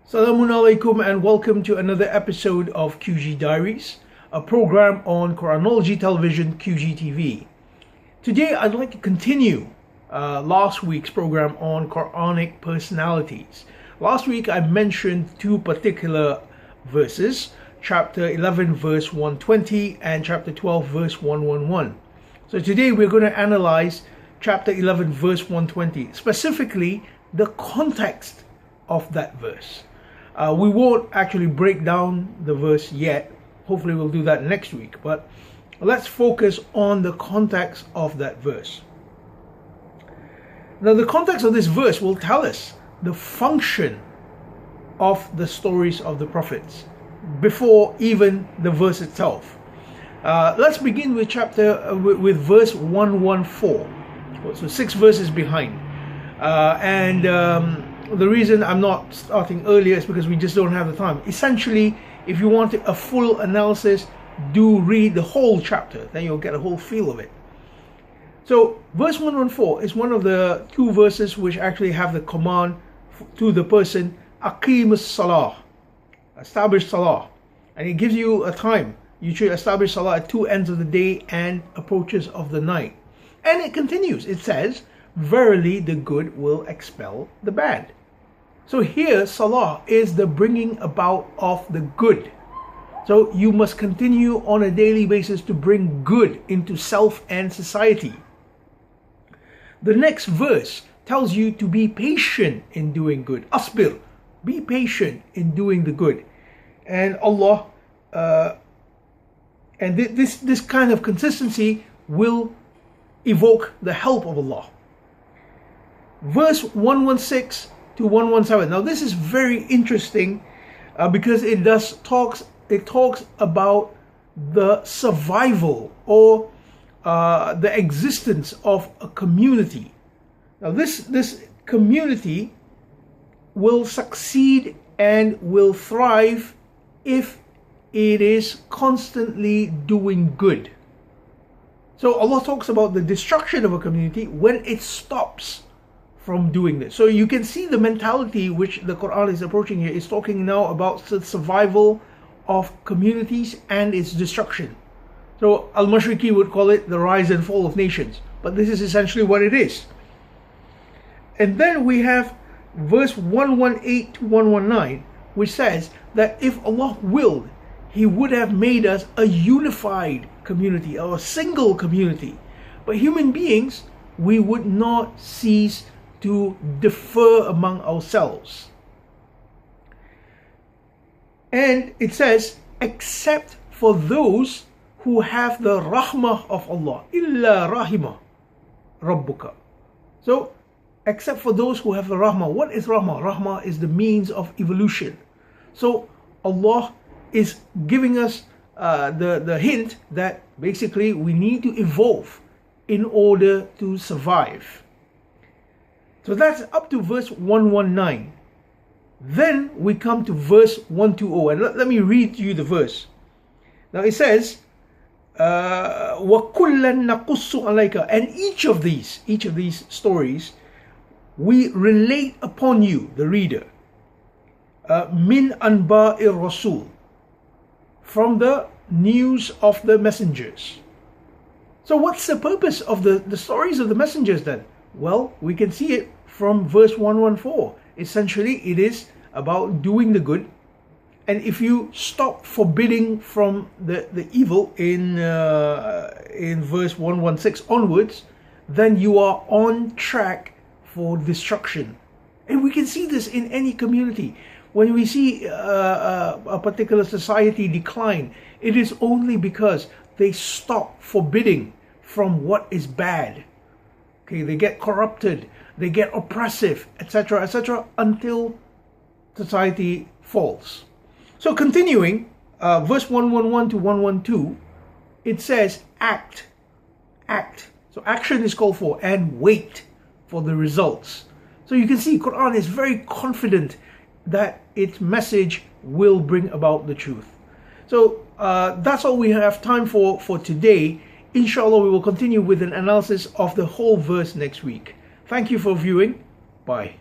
Assalamu alaikum and welcome to another episode of QG Diaries, a program on Quranology Television, QGTV. Today I'd like to continue last week's program on Quranic personalities. Last week I mentioned two particular verses, chapter 11 verse 120 and chapter 12 verse 111. So today we're going to analyze chapter 11 verse 120, specifically the context of that verse. We won't actually break down the verse yet. Hopefully we'll do that next week. But let's focus on the context of that verse. Now the context of this verse will tell us the function of the stories of the prophets before even the verse itself. Let's begin with with verse 114. So 6 verses behind. The reason I'm not starting earlier is because we just don't have the time. Essentially, if you want a full analysis, do read the whole chapter. Then you'll get a whole feel of it. So, verse 114 is one of the two verses which actually have the command to the person, Aqim Salah, establish Salah. And it gives you a time. You should establish Salah at two ends of the day and approaches of the night. And it continues. It says, verily the good will expel the bad. So here Salah is the bringing about of the good. So you must continue on a daily basis to bring good into self and society. The next verse tells you to be patient in doing good. Asbir, be patient in doing the good. And Allah, this kind of consistency will evoke the help of Allah. Verse 116 to 117. Now this is very interesting because it talks about the survival or the existence of a community. Now this community will succeed and will thrive if it is constantly doing good. So Allah talks about the destruction of a community when it stops from doing this. So you can see the mentality which the Quran is approaching here. It's talking now about the survival of communities and its destruction. So Al-Mashriqi would call it the rise and fall of nations. But this is essentially what it is. And then we have verse 118 to 119, which says that if Allah willed, He would have made us a unified community or a single community. But human beings, we would not cease to differ among ourselves. And it says, except for those who have the rahmah of Allah. Illa rahimah rabbuka. So, except for those who have the rahmah. What is rahmah? Rahmah is the means of evolution. So, Allah is giving us the hint that basically we need to evolve in order to survive. So that's up to verse 119. Then we come to verse 120. And let me read to you the verse. Now it says, وَكُلًّا نَقُصُّ عَلَيْكَ. And each of these stories, we relate upon you, the reader, min anba'ir rasul, from the news of the messengers. So what's the purpose of the stories of the messengers then? Well, we can see it from verse 114. Essentially, it is about doing the good. And if you stop forbidding from the evil in verse 116 onwards, then you are on track for destruction. And we can see this in any community. When we see a particular society decline, it is only because they stop forbidding from what is bad. Okay, they get corrupted, they get oppressive, etc., until society falls. So continuing, verse 111 to 112, it says, act. So action is called for, and wait for the results. So you can see Quran is very confident that its message will bring about the truth. So that's all we have time for today. Inshallah, we will continue with an analysis of the whole verse next week. Thank you for viewing. Bye.